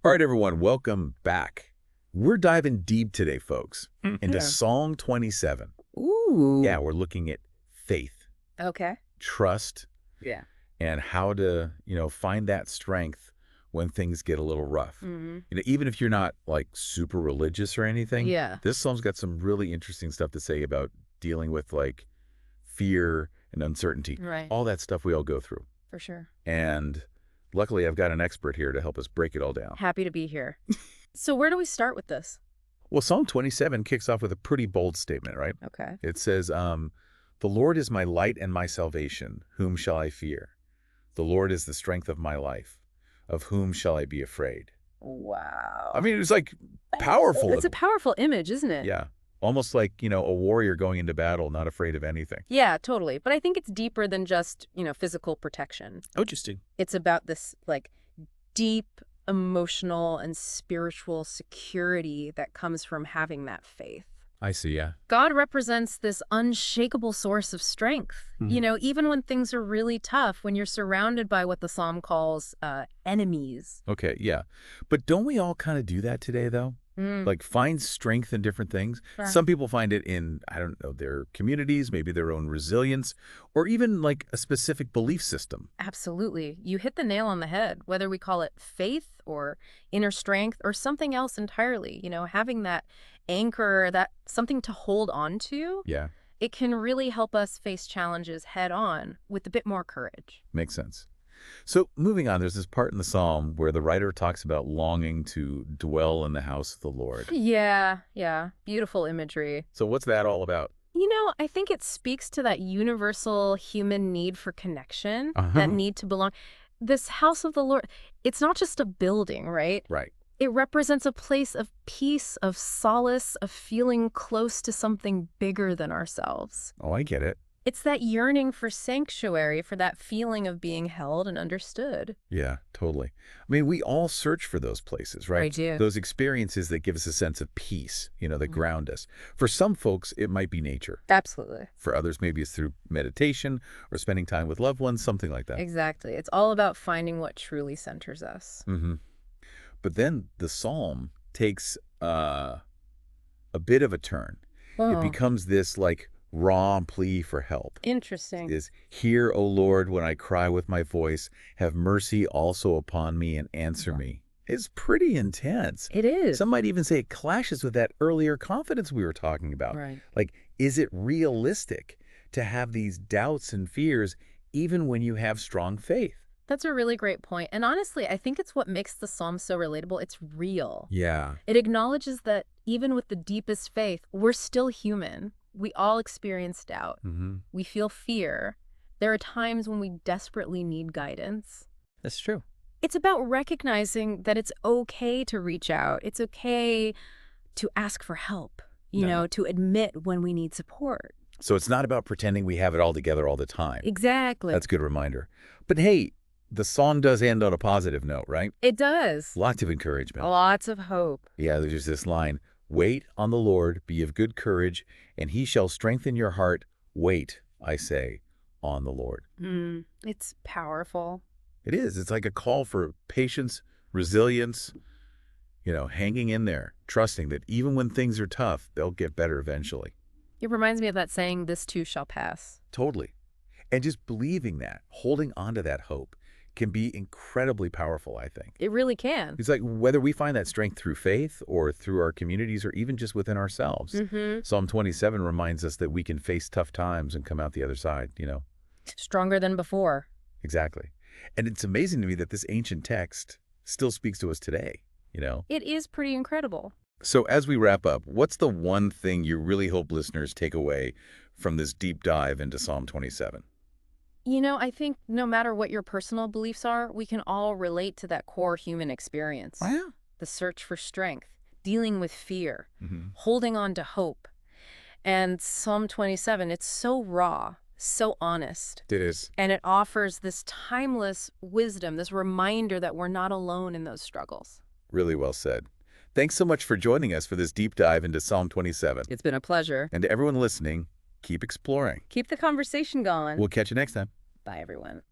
All right, everyone, welcome back. We're diving deep today, folks, into Yeah. Psalm 27. Ooh. Yeah, we're looking at faith, Okay. trust, Yeah. and how to, find that strength when things get a little rough. hmm Even if you're not like super religious or anything, Yeah. this psalm's got some really interesting stuff to say about dealing with like fear and uncertainty, Right. all that stuff we all go through. For sure. And luckily, I've got an expert here to help us break it all down. Happy to be here. So where do we start with this? Well, Psalm 27 kicks off with a pretty bold statement, right? Okay. It says, the Lord is my light and my salvation. Whom shall I fear? The Lord is the strength of my life. Of whom shall I be afraid? Wow. I mean, it's like powerful. It's a powerful image, isn't it? Yeah. Almost like, a warrior going into battle, not afraid of anything. Yeah, totally. But I think it's deeper than just, physical protection. Oh, interesting. It's about this, deep emotional and spiritual security that comes from having that faith. I see, yeah. God represents this unshakable source of strength. Even when things are really tough, when you're surrounded by what the psalm calls enemies. Okay, yeah. But don't we all kind of do that today, though? Like find strength in different things. Sure. Some people find it in, I don't know, their communities, maybe their own resilience, or even like a specific belief system. Absolutely. You hit the nail on the head, whether we call it faith or inner strength or something else entirely. Having that anchor, that something to hold on to, Yeah, it can really help us face challenges head on with a bit more courage. makes sense. So moving on, there's this part in the psalm where the writer talks about longing to dwell in the house of the Lord. Yeah. Beautiful imagery. So what's that all about? I think it speaks to that universal human need for connection, Uh-huh. that need to belong. This house of the Lord, it's not just a building, right? Right. It represents a place of peace, of solace, of feeling close to something bigger than ourselves. Oh, I get it. It's that yearning for sanctuary, for that feeling of being held and understood. Yeah, totally. I mean, we all search for those places, right? I do. Those experiences that give us a sense of peace, that ground us. For some folks, it might be nature. Absolutely. For others, maybe it's through meditation or spending time with loved ones, something like that. Exactly. It's all about finding what truly centers us. Mm-hmm. But then the psalm takes a bit of a turn. It Oh, becomes this like raw plea for help. interesting. Is hear, O Lord, when I cry with my voice, have mercy also upon me and answer me. It's pretty intense. It is. Some might even say it clashes with that earlier confidence we were talking about. Right. Like, is it realistic to have these doubts and fears even when you have strong faith? That's a really great point. And honestly, I think it's what makes the psalm so relatable. It's real. Yeah. It acknowledges that even with the deepest faith, we're still human. We all experience doubt. Mm-hmm. We feel fear. There are times when we desperately need guidance. That's true. It's about recognizing that it's okay to reach out. It's okay to ask for help, to admit when we need support. So it's not about pretending we have it all together all the time. Exactly. That's a good reminder. But hey, the song does end on a positive note, right? It does. Lots of encouragement. Lots of hope. Yeah, there's this line, wait on the Lord, be of good courage, and he shall strengthen your heart. Wait, I say, on the Lord. It's powerful. It is. It's like a call for patience, resilience, hanging in there, trusting that even when things are tough, they'll get better eventually. It reminds me of that saying, this too shall pass. Totally. And just believing that, holding on to that hope, can be incredibly powerful, I think. It really can. It's like whether we find that strength through faith or through our communities or even just within ourselves. Psalm 27 reminds us that we can face tough times and come out the other side, Stronger than before. Exactly. And it's amazing to me that this ancient text still speaks to us today, It is pretty incredible. So as we wrap up, what's the one thing you really hope listeners take away from this deep dive into Psalm 27? I think no matter what your personal beliefs are, we can all relate to that core human experience. Oh, yeah. The search for strength, dealing with fear, Mm-hmm. holding on to hope. And Psalm 27, it's so raw, so honest. It is. And it offers this timeless wisdom, this reminder that we're not alone in those struggles. Really well said. Thanks so much for joining us for this deep dive into Psalm 27. It's been a pleasure. And to everyone listening, keep exploring. Keep the conversation going. We'll catch you next time. Bye, everyone.